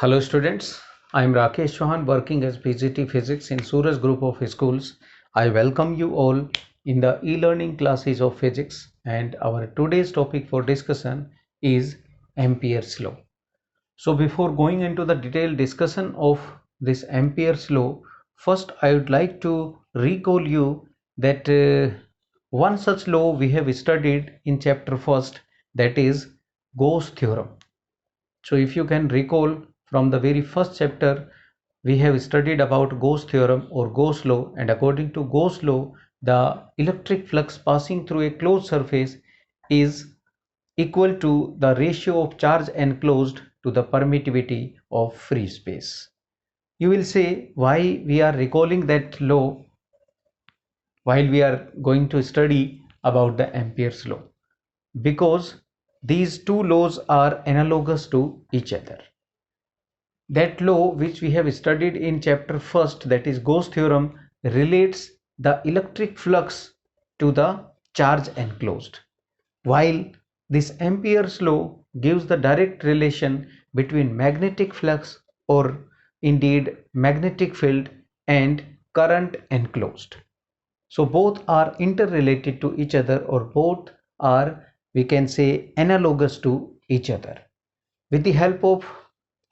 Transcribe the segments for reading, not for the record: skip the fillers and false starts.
Hello students, I am Rakesh Chauhan working as PGT Physics in Suraj Group of Schools. I welcome you all in the e-learning classes of physics, and our today's topic for discussion is Ampere's law. So before going into the detailed discussion of this Ampere's law, first I would like to recall you that one such law we have studied in chapter first, that is Gauss theorem. So if you can recall from the very first chapter, we have studied about Gauss theorem or Gauss law, and according to Gauss law, the electric flux passing through a closed surface is equal to the ratio of charge enclosed to the permittivity of free space. You will say why we are recalling that law while we are going to study about the Ampere's law, because these two laws are analogous to each other. That law which we have studied in chapter first, that is Gauss theorem, relates the electric flux to the charge enclosed, while this Ampere's law gives the direct relation between magnetic flux, or indeed magnetic field, and current enclosed. So both are interrelated to each other, or both are, we can say, analogous to each other. With the help of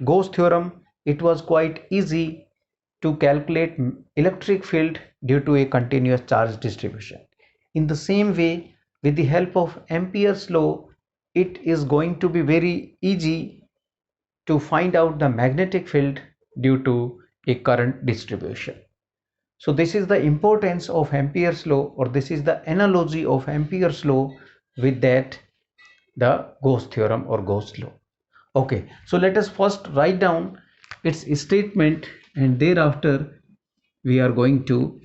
Gauss theorem, it was quite easy to calculate electric field due to a continuous charge distribution. In the same way, with the help of Ampere's law, it is going to be very easy to find out the magnetic field due to a current distribution. So this is the importance of Ampere's law, or this is the analogy of Ampere's law with that the Gauss theorem or Gauss law. Okay, so let us first write down its statement, and thereafter we are going to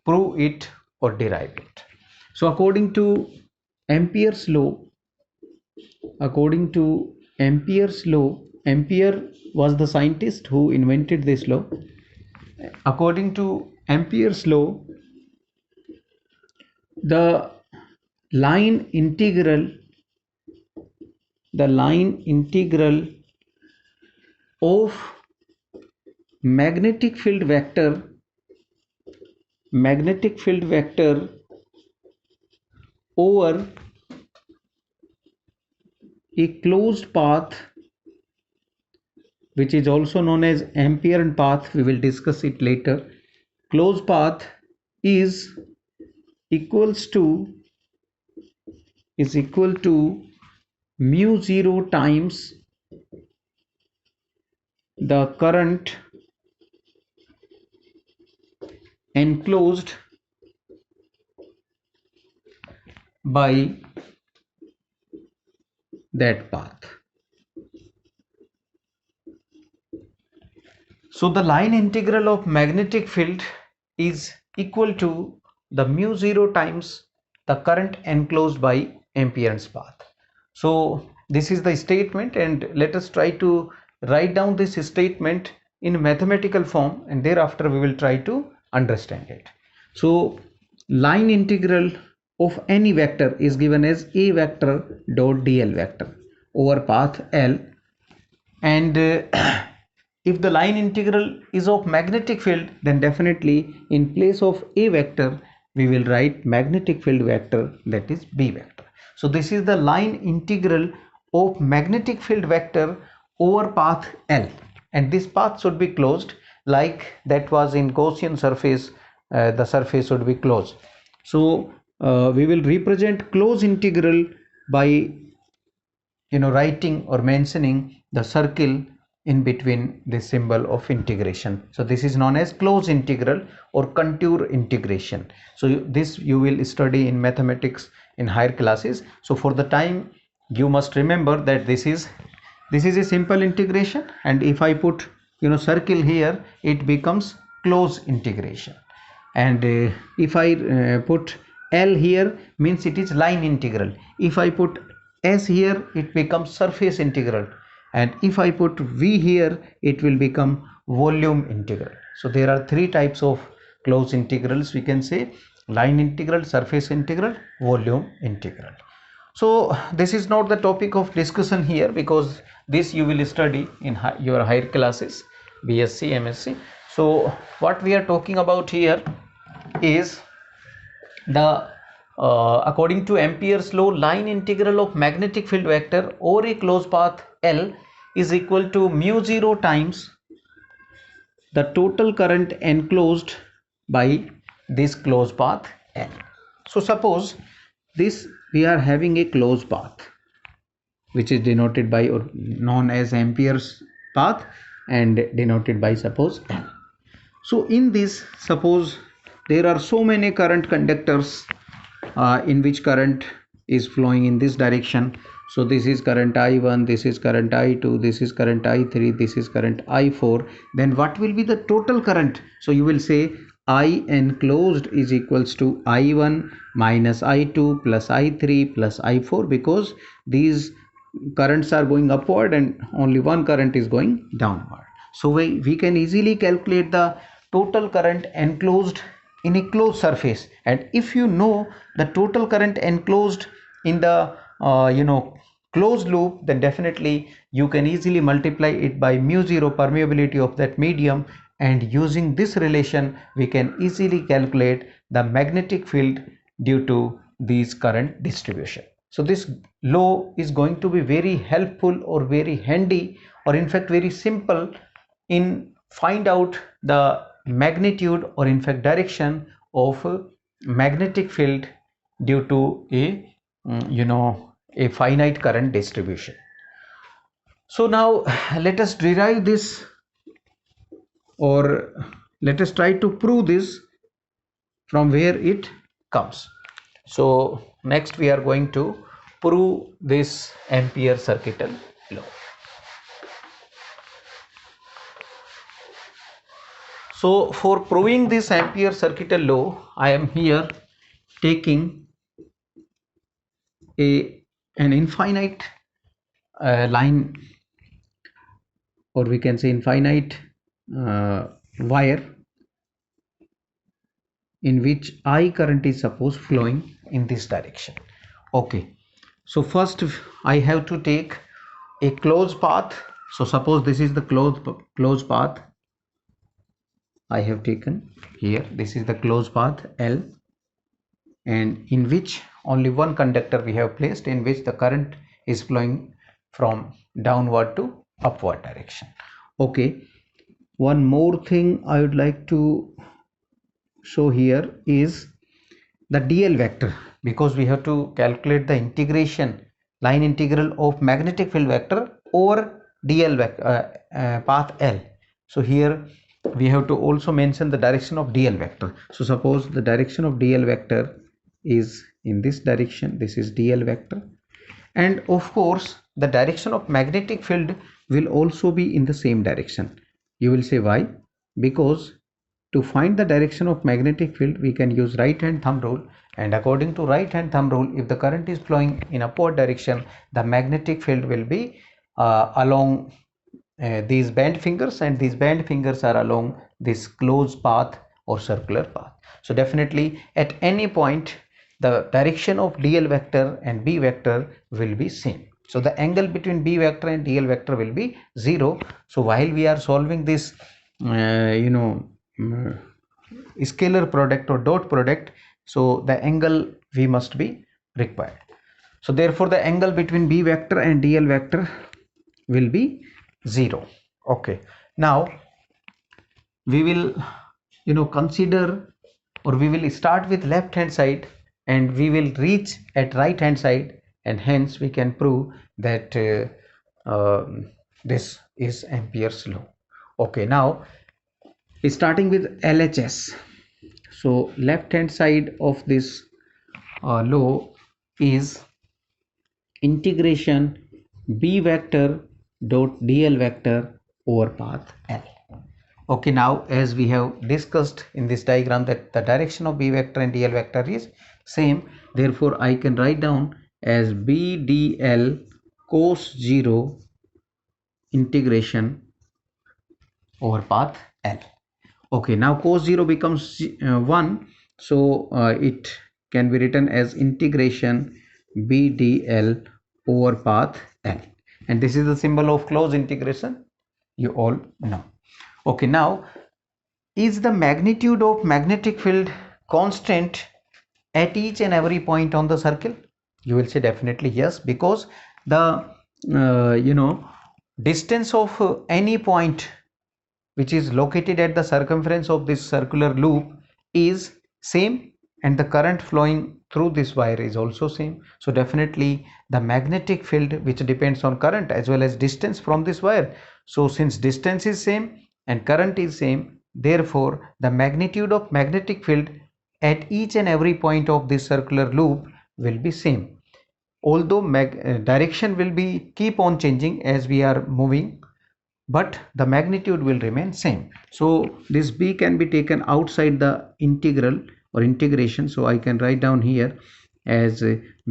prove it or derive it. So according to Ampere's law, Ampere was the scientist who invented this law. According to Ampere's law, the line integral of magnetic field vector over a closed path, which is also known as Amperean path, we will discuss it later. Closed path is equal to mu 0 times the current enclosed by that path. So the line integral of magnetic field is equal to the mu 0 times the current enclosed by Ampere's path. So this is the statement, and let us try to write down this statement in mathematical form, and thereafter we will try to understand it. So line integral of any vector is given as a vector dot dl vector over path L, and if the line integral is of magnetic field, then definitely in place of a vector we will write magnetic field vector, that is B vector. So this is the line integral of magnetic field vector over path L, and this path should be closed like that was in Gaussian surface. The surface should be closed. So we will represent closed integral by writing or mentioning the circle in between this symbol of integration. So this is known as closed integral or contour integration. So this you will study in mathematics in higher classes. So for the time, you must remember that this is a simple integration, and if I put circle here, it becomes closed integration, and if I put L here, means it is line integral. If I put S here, it becomes surface integral, and if I put V here, it will become volume integral. So there are three types of closed integrals, we can say: line integral, surface integral, volume integral. So this is not the topic of discussion here, because this you will study in your higher classes, BSc, MSc. So what we are talking about here is the according to Ampere's law, line integral of magnetic field vector over a closed path L is equal to mu 0 times the total current enclosed by this closed path L. So suppose this, we are having a closed path which is denoted by or known as Ampere's path and denoted by suppose L. So in this, suppose there are so many current conductors in which current is flowing in this direction. So this is current I1, this is current I2, this is current I3, this is current I4. Then what will be the total current? So you will say I enclosed is equals to I1 minus I2 plus I3 plus I4, because these currents are going upward and only one current is going downward. So we can easily calculate the total current enclosed in a closed surface. And if you know the total current enclosed in the closed loop, then definitely you can easily multiply it by mu 0 permeability of that medium, and using this relation we can easily calculate the magnetic field due to these current distribution. So this law is going to be very helpful or very handy, or in fact very simple, in find out the magnitude or in fact direction of magnetic field due to a finite current distribution. So now let us derive this, or let us try to prove this from where it comes. So next we are going to prove this Ampere circuital law. So for proving this Ampere circuital law, I am here taking an infinite line, or we can say infinite wire, in which I current is supposed flowing in this direction. Okay, so first I have to take a closed path. So suppose this is the closed path I have taken here. This is the closed path L, and in which only one conductor we have placed, in which the current is flowing from downward to upward direction. Okay, one more thing I would like to show here is the dl vector, because we have to calculate the integration, line integral of magnetic field vector over dl path L. So here we have to also mention the direction of dl vector. So suppose the direction of dl vector is in this direction, this is dl vector, and of course the direction of magnetic field will also be in the same direction. You will say why? Because to find the direction of magnetic field we can use right hand thumb rule, and according to right hand thumb rule, if the current is flowing in upward direction, the magnetic field will be along these band fingers, and these band fingers are along this closed path or circular path. So definitely at any point the direction of dl vector and b vector will be same. So the angle between b vector and dl vector will be 0. So while we are solving this scalar product or dot product, so the angle we must be required. So therefore the angle between b vector and dl vector will be 0. Okay, now we will consider, or we will start with left hand side and we will reach at right hand side, and hence we can prove that this is Ampere's law. Okay, now starting with LHS. So left hand side of this law is integration b vector dot dl vector over path L. Okay, now as we have discussed in this diagram that the direction of b vector and dl vector is same, therefore I can write down as b dl cos 0 integration over path L. Okay, now cos 0 becomes 1, so it can be written as integration B dl over path L, and this is the symbol of closed integration, you all know. Okay, now is the magnitude of magnetic field constant at each and every point on the circle? You will say definitely yes, because the distance of any point which is located at the circumference of this circular loop is same, and the current flowing through this wire is also same. So definitely the magnetic field, which depends on current as well as distance from this wire, so since distance is same and current is same, therefore the magnitude of magnetic field at each and every point of this circular loop will be same, although direction will be keep on changing as we are moving, but the magnitude will remain same. So this B can be taken outside the integral or integration, so I can write down here as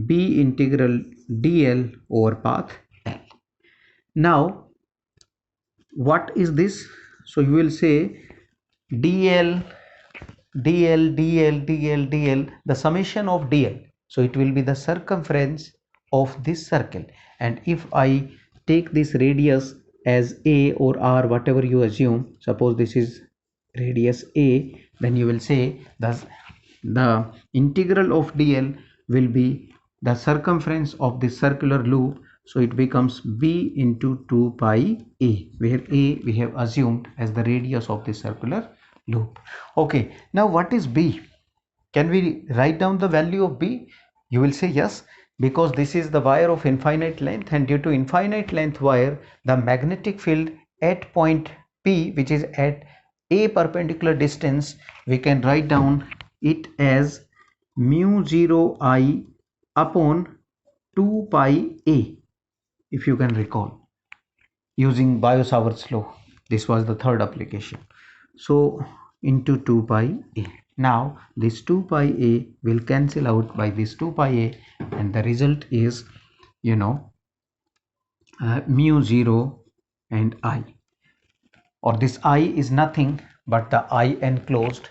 B integral dl over path L. Now what is this? So you will say dl dl, the summation of dl, so it will be the circumference of this circle, and if I take this radius as a or r, whatever you assume, suppose this is radius a, then you will say the integral of dl will be the circumference of this circular loop, so it becomes b into 2 pi a, where a we have assumed as the radius of this circular loop. Okay, now what is b? Can we write down the value of b? You will say yes, because this is the wire of infinite length, and due to infinite length wire, the magnetic field at point P, which is at a perpendicular distance, we can write down it as mu 0 I upon 2 pi a, if you can recall, using Biot-Savart's law. This was the third application. So into 2 pi a. Now this 2 pi a will cancel out by this 2 pi a, and the result is mu 0 and I, or this I is nothing but the I enclosed,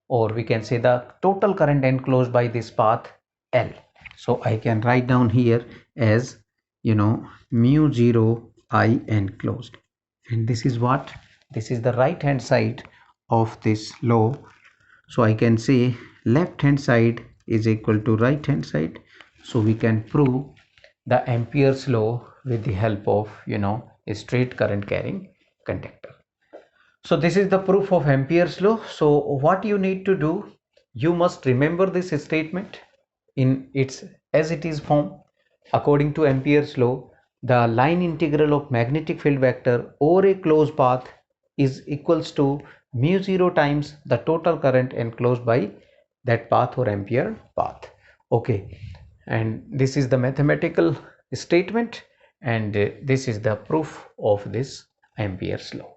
or we can say the total current enclosed by this path L. So I can write down here as mu 0 I enclosed, and this is what? This is the right hand side of this law. So I can say left hand side is equal to right hand side, so we can prove the Ampere's law with the help of a straight current carrying conductor. So this is the proof of Ampere's law. So what you need to do, you must remember this statement in its as it is form. According to Ampere's law, the line integral of magnetic field vector over a closed path is equals to mu 0 times the total current enclosed by that path or Ampere path. Okay, and this is the mathematical statement, and this is the proof of this Ampere's law.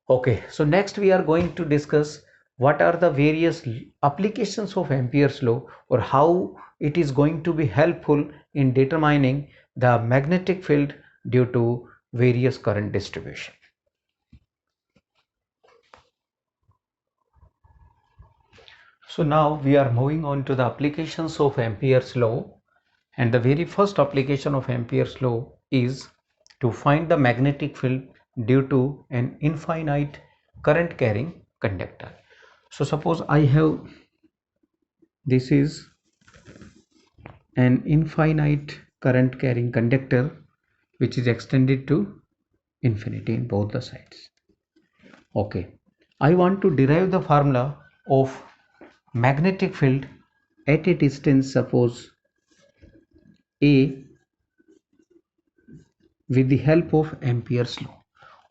Okay, so next we are going to discuss what are the various applications of Ampere's law, or how it is going to be helpful in determining the magnetic field due to various current distribution. So now we are moving on to the applications of Ampere's law, and the very first application of Ampere's law is to find the magnetic field due to an infinite current carrying conductor. So suppose I have, this is an infinite current carrying conductor which is extended to infinity in both the sides. Okay, I want to derive the formula of magnetic field at a distance, suppose a, with the help of Ampere's law.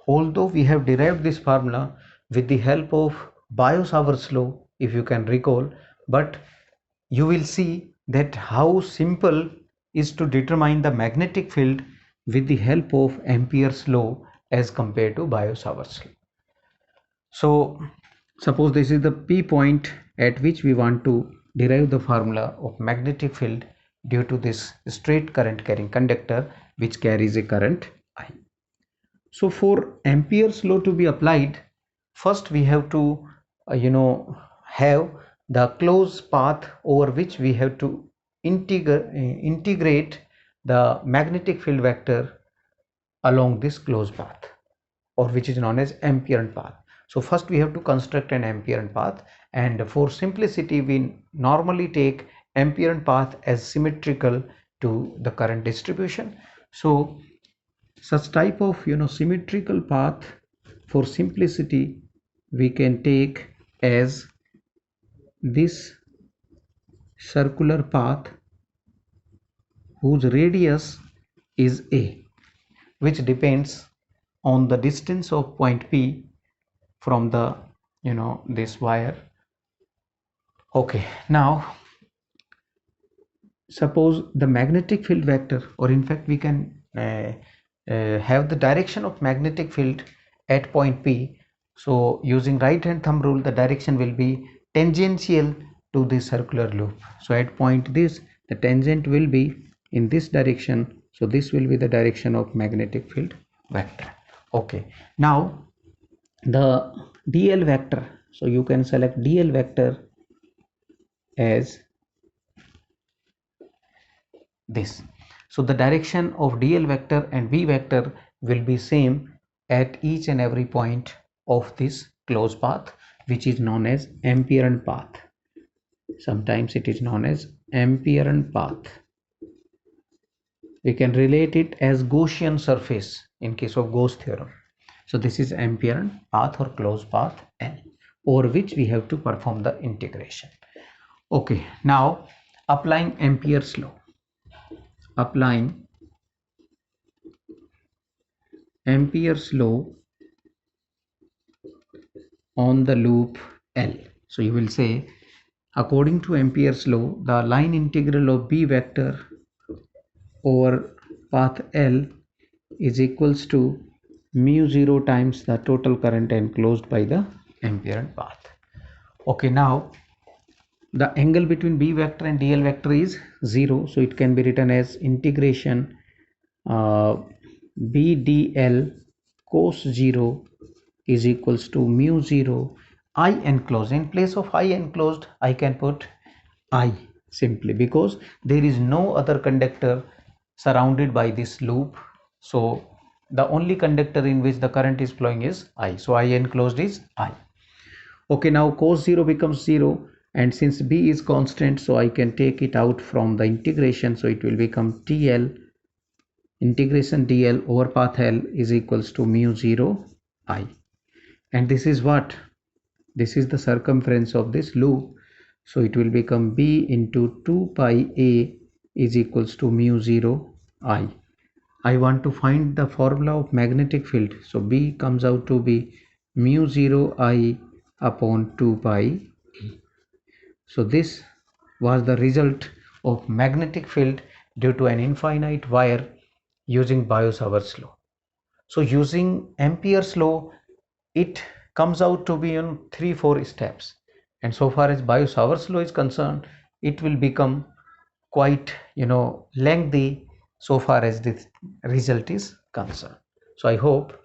Although we have derived this formula with the help of Biot-Savart's law, if you can recall, but you will see that how simple is to determine the magnetic field with the help of Ampere's law as compared to Biot-Savart's law. So suppose this is the P point at which we want to derive the formula of magnetic field due to this straight current carrying conductor which carries a current I. So for Ampere's law to be applied, first we have to have the closed path over which we have to integrate the magnetic field vector along this closed path, or which is known as Ampere path. So first we have to construct an Ampere path, and for simplicity we normally take Ampere path as symmetrical to the current distribution. So such type of symmetrical path, for simplicity we can take as this circular path whose radius is a, which depends on the distance of point P from the this wire. Okay, now suppose the magnetic field vector, or in fact we can have the direction of magnetic field at point P. So using right hand thumb rule, the direction will be tangential to this circular loop. So at point this, the tangent will be in this direction. So this will be the direction of magnetic field vector. Okay, now the dl vector, so you can select dl vector as this. So the direction of dl vector and v vector will be same at each and every point of this closed path, which is known as Ampere path. Sometimes it is known as Ampere path. We can relate it as Gaussian surface in case of Gauss theorem. So this is Ampere path or closed path L, over which we have to perform the integration. Okay, now applying Ampere's law. Applying Ampere's law on the loop L. So you will say, according to Ampere's law, the line integral of B vector over path L is equals to mu 0 times the total current enclosed by the Ampere path. Okay, now the angle between B vector and dl vector is 0, so it can be written as integration B dl cos 0 is equals to mu 0 I enclosed. In place of I enclosed, I can put I simply, because there is no other conductor surrounded by this loop. So the only conductor in which the current is flowing is I. So I enclosed is I. Okay, now cos 0 becomes 0, and since B is constant, so I can take it out from the integration. So it will become TL integration dl over path L is equals to mu 0 I. And this is what? This is the circumference of this loop. So it will become B into 2 pi A is equals to mu 0 I. I want to find the formula of magnetic field. So B comes out to be mu 0 I upon 2 pi A. So this was the result of magnetic field due to an infinite wire using Biot-Savart's law. So using Ampere's law, it comes out to be in 3-4 steps, and so far as Biot-Savart's law is concerned, it will become quite lengthy so far as this result is concerned. So I hope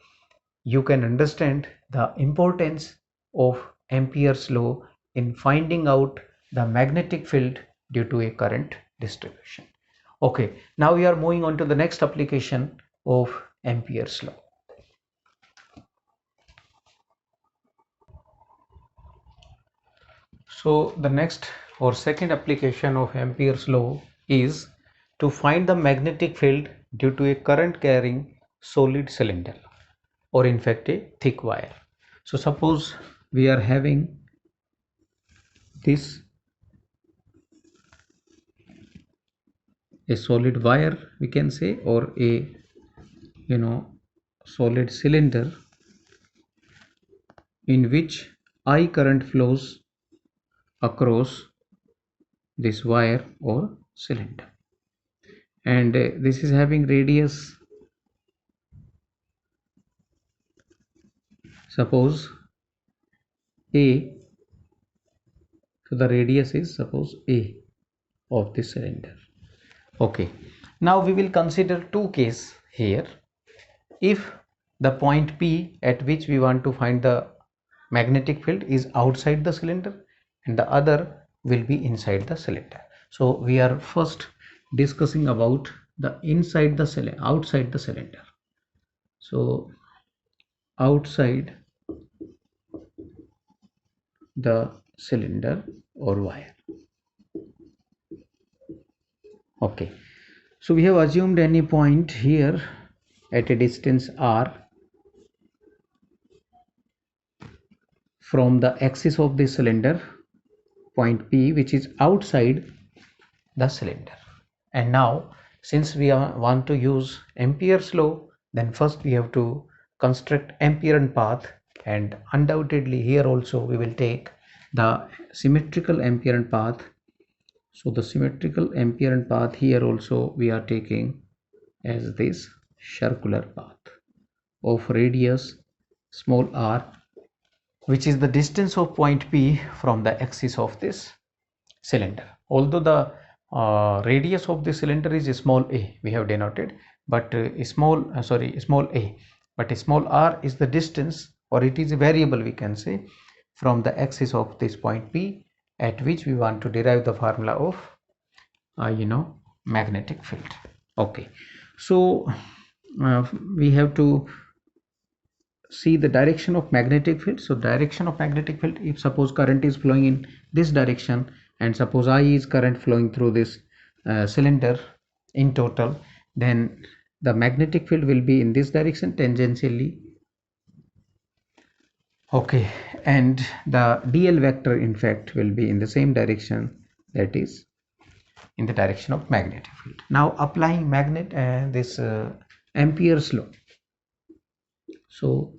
you can understand the importance of Ampere's law in finding out the magnetic field due to a current distribution. Okay, now we are moving on to the next application of Ampere's law. So the next or second application of Ampere's law is to find the magnetic field due to a current carrying solid cylinder, or in fact a thick wire. So suppose we are having this a solid wire, we can say, or a solid cylinder in which I current flows across this wire or cylinder, and this is having radius, suppose A. So the radius is suppose A of this cylinder. Okay, now we will consider two cases here. If the point P at which we want to find the magnetic field is outside the cylinder and the other will be inside the cylinder. So we are first discussing about the inside the cylinder, outside the cylinder. So outside the cylinder or wire. Okay, so we have assumed any point here at a distance r from the axis of the cylinder, point P, which is outside the cylinder. And now since we want to use Ampere's law, then first we have to construct Amperian path, and undoubtedly here also we will take the symmetrical Amperian path. So the symmetrical Amperian path here also we are taking as this circular path of radius small r, which is the distance of point P from the axis of this cylinder. Although the radius of the cylinder is small a, we have denoted, but small a, but small r is the distance, or it is a variable we can say, from the axis of this point P at which we want to derive the formula of magnetic field. Okay, so we have to see the direction of magnetic field. So direction of magnetic field, if suppose current is flowing in this direction and suppose I is current flowing through this cylinder in total, then the magnetic field will be in this direction tangentially. Okay, and the dl vector in fact will be in the same direction, that is in the direction of magnetic field. Now applying this Ampere's law. So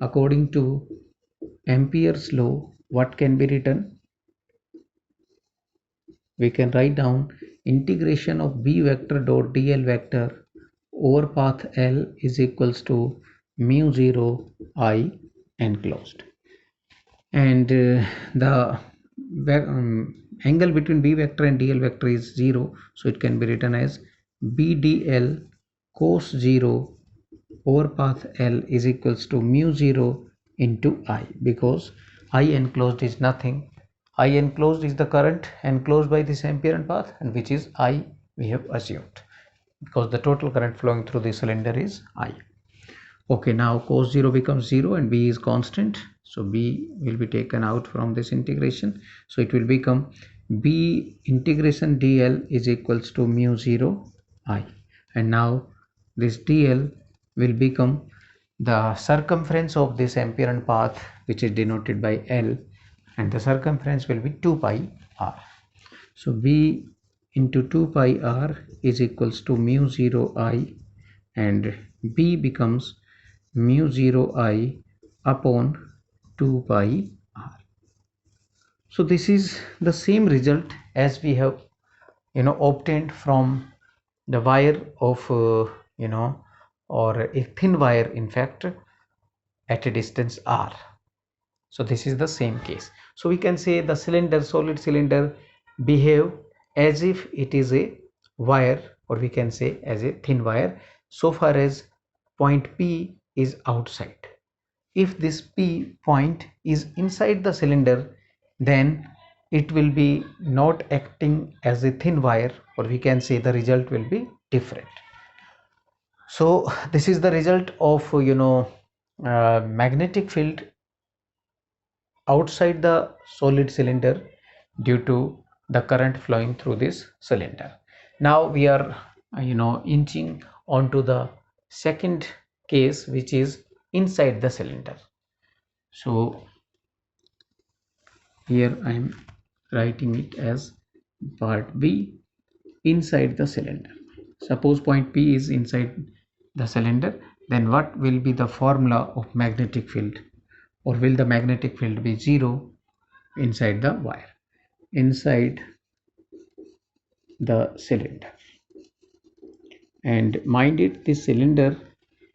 according to Ampere's law, what can be written? We can write down integration of b vector dot dl vector over path L is equals to mu 0 I enclosed, and the angle between b vector and dl vector is 0, so it can be written as b dl cos 0 over path L is equals to mu 0 into I, because I enclosed is nothing. I enclosed is the current enclosed by this Amperian path, and which is I we have assumed, because the total current flowing through the cylinder is I. Okay, now cos 0 becomes 0 and b is constant, so b will be taken out from this integration, so it will become b integration dl is equals to mu 0 I, and now this dl will become the circumference of this Amperian path, which is denoted by L, and the circumference will be 2 pi r. So b into 2 pi r is equals to mu 0 I, and b becomes mu 0 I upon 2 pi r. So this is the same result as we have obtained from the wire of or a thin wire in fact at a distance r. So this is the same case. So we can say the solid cylinder behave as if it is a wire, or we can say as a thin wire, so far as point P is outside. If this P point is inside the cylinder, then it will be not acting as a thin wire, or we can say the result will be different. So this is the result of magnetic field outside the solid cylinder due to the current flowing through this cylinder. Now we are inching onto the second case, which is inside the cylinder. So here I am writing it as part B, inside the cylinder. Suppose point P is inside the cylinder, then what will be the formula of magnetic field, or will the magnetic field be 0 inside the wire, inside the cylinder? And mind it, this cylinder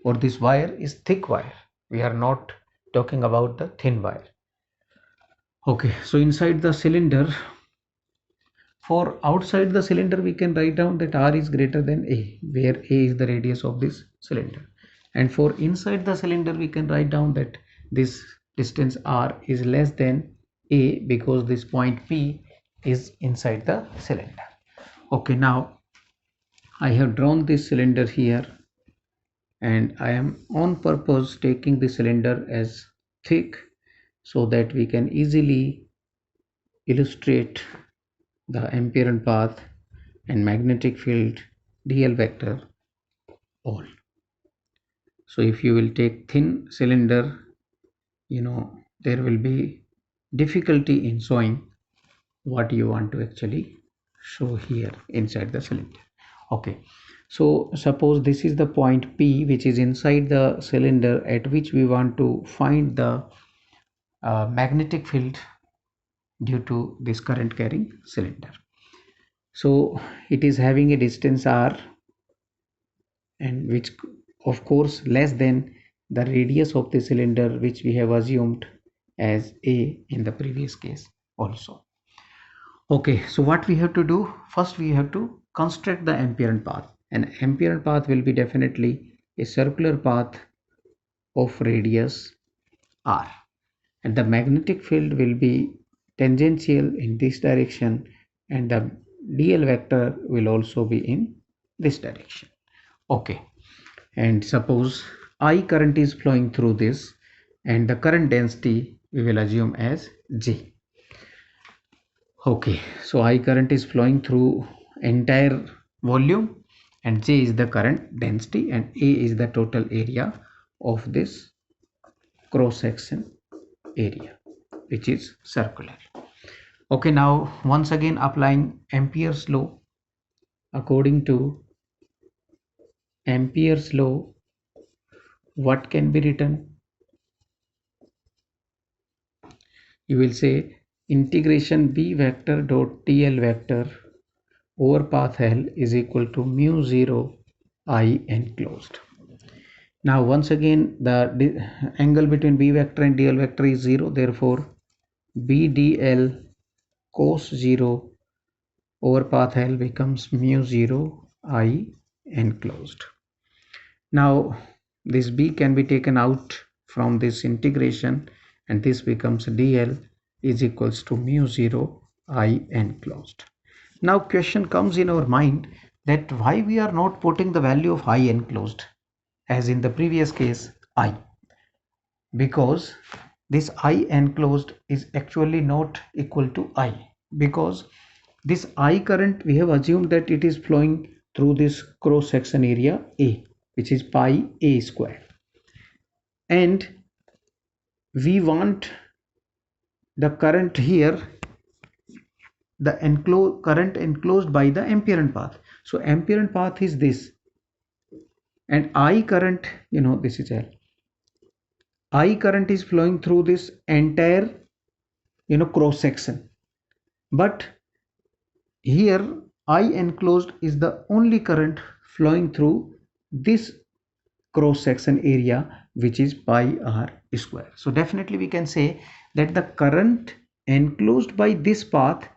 or this wire is thick wire, we are not talking about the thin wire. Okay, so inside the cylinder, for outside the cylinder we can write down that r is greater than a, where a is the radius of this cylinder, and for inside the cylinder we can write down that this distance r is less than a, because this point P is inside the cylinder. Okay, now I have drawn this cylinder here, and I am on purpose taking the cylinder as thick so that we can easily illustrate the Ampere path and magnetic field dl vector all. So if you will take thin cylinder, there will be difficulty in showing what you want to actually show here inside the cylinder. Okay, so suppose this is the point P, which is inside the cylinder, at which we want to find the magnetic field due to this current carrying cylinder. So it is having a distance r, and which of course less than the radius of the cylinder, which we have assumed as a in the previous case also. Okay, so what we have to do first, we have to construct the Ampere path. An Ampere path will be definitely a circular path of radius r, and the magnetic field will be tangential in this direction, and the dl vector will also be in this direction. Okay, and suppose I current is flowing through this, and the current density we will assume as J. Okay, so I current is flowing through entire volume, and J is the current density, and A is the total area of this cross section area, which is circular. Okay, now once again applying Ampere's law. According to Ampere's law, what can be written? You will say integration B vector dot dl vector over path L is equal to mu 0 I enclosed. Now once again the angle between B vector and dl vector is 0, therefore B dl cos 0 over path L becomes mu 0 I enclosed. Now this B can be taken out from this integration, and this becomes dl is equals to mu 0 I enclosed. Now question comes in our mind that why we are not putting the value of I enclosed as in the previous case I, because this I enclosed is actually not equal to I, because this I current we have assumed that it is flowing through this cross section area A, which is pi A square, and we want the current here, the current enclosed by the Ampere path. So Ampere path is this, and I current, this is L. I current is flowing through this entire cross section, but here I enclosed is the only current flowing through this cross section area, which is pi r square. So definitely we can say that the current enclosed by this path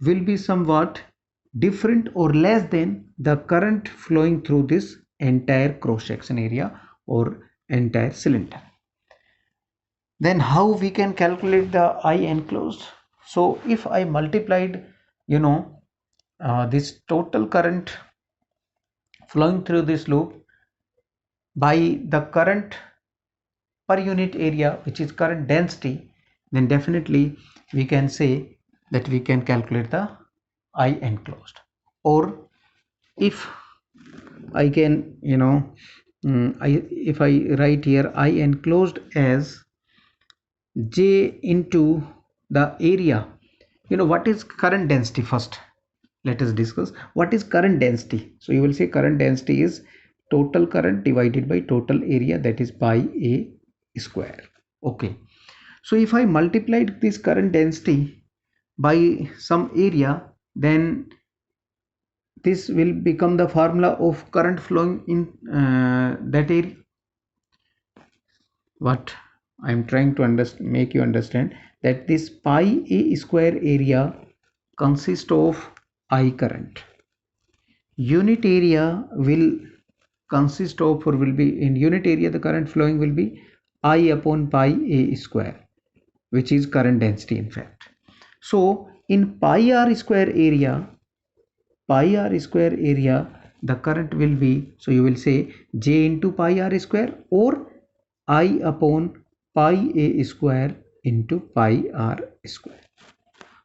will be somewhat different or less than the current flowing through this entire cross section area or entire cylinder. Then how we can calculate the I enclosed? So if I multiplied this total current flowing through this loop by the current per unit area, which is current density, then definitely we can say that we can calculate the I enclosed. Or if I can if I write here I enclosed as J into the area, what is current density? First let us discuss what is current density. So you will say current density is total current divided by total area, that is pi A square. Okay, so if I multiplied this current density by some area, then this will become the formula of current flowing in that area. What I am trying to make you understand that this pi A square area consists of I current. Unit area will consist of, or will be in unit area, the current flowing will be I upon pi A square, which is current density in fact. So in pi r square area, pi r square area, the current will be, so you will say J into pi r square or I upon pi a square into pi r square.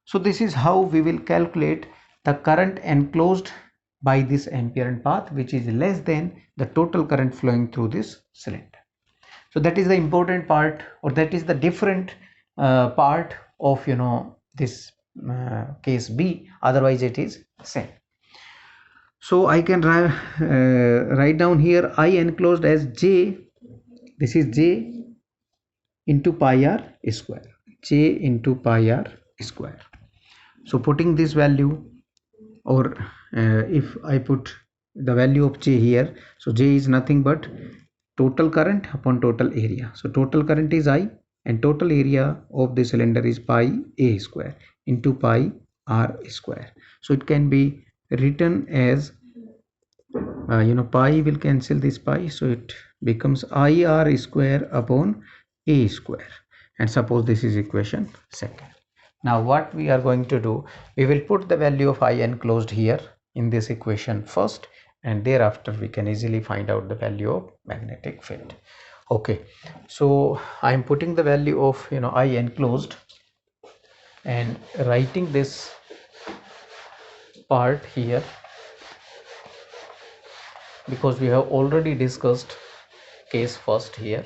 So this is how we will calculate the current enclosed by this ampere path, which is less than the total current flowing through this cylinder. So that is the important part, or that is the different part of this case B. Otherwise it is same. So I can write down here I enclosed as J. This is J into pi r square. J into pi r square. So putting this value, or if I put the value of J here, so J is nothing but total current upon total area. So total current is I and total area of the cylinder is pi a square into pi r square. So it can be written as pi will cancel this pi, so it becomes I r square upon a square. And suppose this is equation second. Now what we are going to do, we will put the value of I enclosed here in this equation first, and thereafter we can easily find out the value of magnetic field. Okay, so I am putting the value of I enclosed and writing this part here, because we have already discussed case first here.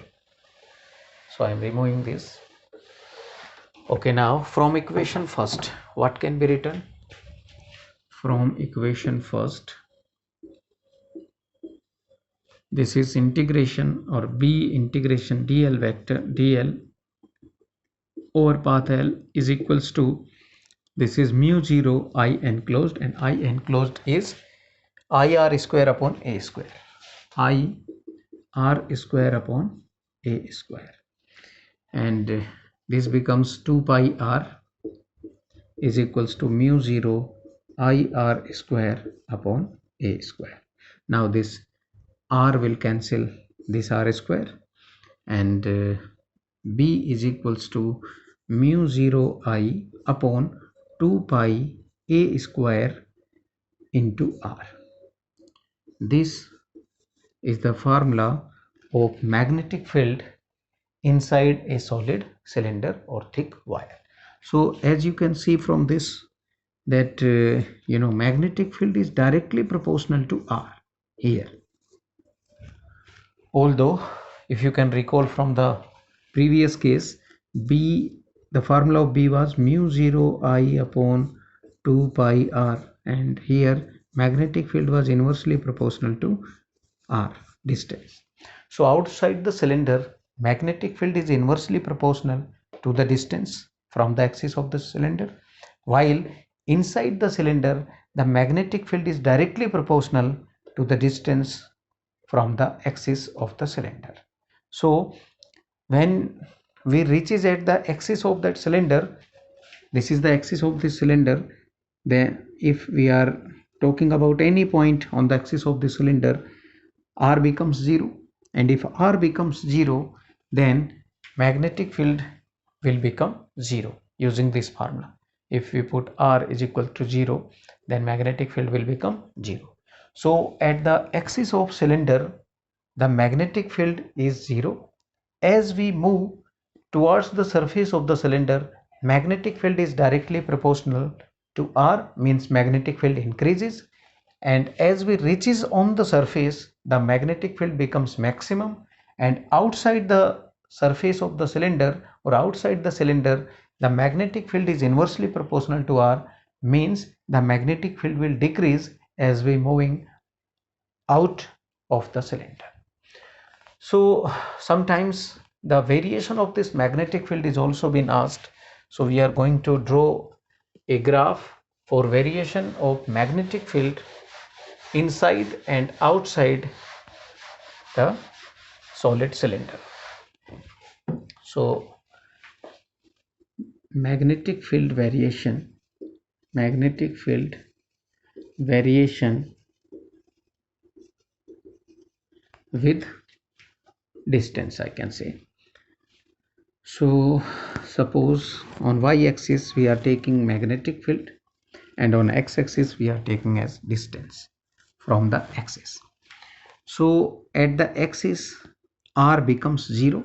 So I am removing this. Okay, now from equation first, what can be written? From equation first, this is integration or B integration dl vector dl over path L is equals to, this is mu 0 I enclosed, and I enclosed is I r square upon a square. I r square upon a square, and this becomes 2 pi r is equals to mu 0 I r square upon a square. Now this r will cancel this r square, and B is equals to mu 0 I upon 2 pi a square into r. This is the formula of magnetic field inside a solid cylinder or thick wire. So as you can see from this, that magnetic field is directly proportional to r here. Although if you can recall from the previous case, B, the formula of B was mu 0 I upon 2 pi r, and here magnetic field was inversely proportional to r distance. So outside the cylinder, magnetic field is inversely proportional to the distance from the axis of the cylinder, while inside the cylinder the magnetic field is directly proportional to the distance from the axis of the cylinder. So when we reaches at the axis of that cylinder, this is the axis of this cylinder, then if we are talking about any point on the axis of the cylinder, r becomes 0, and if r becomes 0, then magnetic field will become 0 using this formula. If we put r is equal to 0, then magnetic field will become 0. So at the axis of cylinder, the magnetic field is 0. As we move towards the surface of the cylinder, magnetic field is directly proportional to r, means magnetic field increases, and as we reaches on the surface, the magnetic field becomes maximum, and outside the surface of the cylinder or outside the cylinder, the magnetic field is inversely proportional to r, means the magnetic field will decrease as we moving out of the cylinder. So sometimes the variation of this magnetic field is also been asked. So we are going to draw a graph for variation of magnetic field inside and outside the solid cylinder. So magnetic field variation with distance, I can say. So suppose on y-axis we are taking magnetic field, and on x-axis we are taking as distance from the axis. So at the axis r becomes 0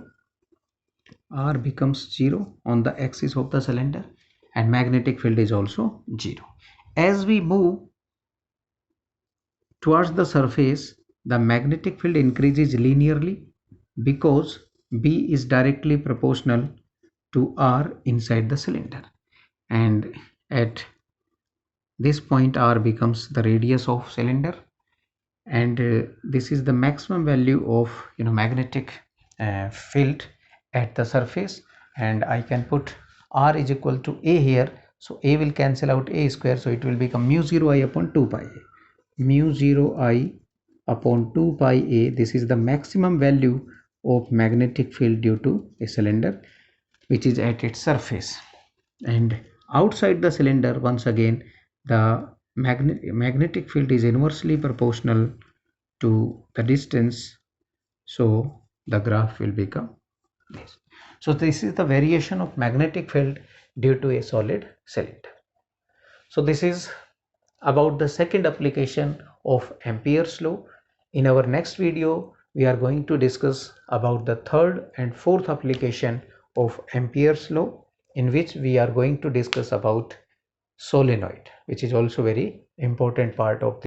on the axis of the cylinder, and magnetic field is also 0. As we move towards the surface, the magnetic field increases linearly because B is directly proportional to R inside the cylinder, and at this point R becomes the radius of cylinder, and this is the maximum value of magnetic field at the surface, and I can put R is equal to A here, so A will cancel out A square, so it will become mu 0 I upon 2 pi A. Mu 0 I upon 2 pi A, this is the maximum value of magnetic field due to a cylinder which is at its surface. And outside the cylinder, once again, the magnetic field is inversely proportional to the distance, so the graph will become this. So this is the variation of magnetic field due to a solid cylinder. So this is about the second application of Ampere's law. In our next video, we are going to discuss about the third and fourth application of Ampere's law, in which we are going to discuss about solenoid, which is also very important part of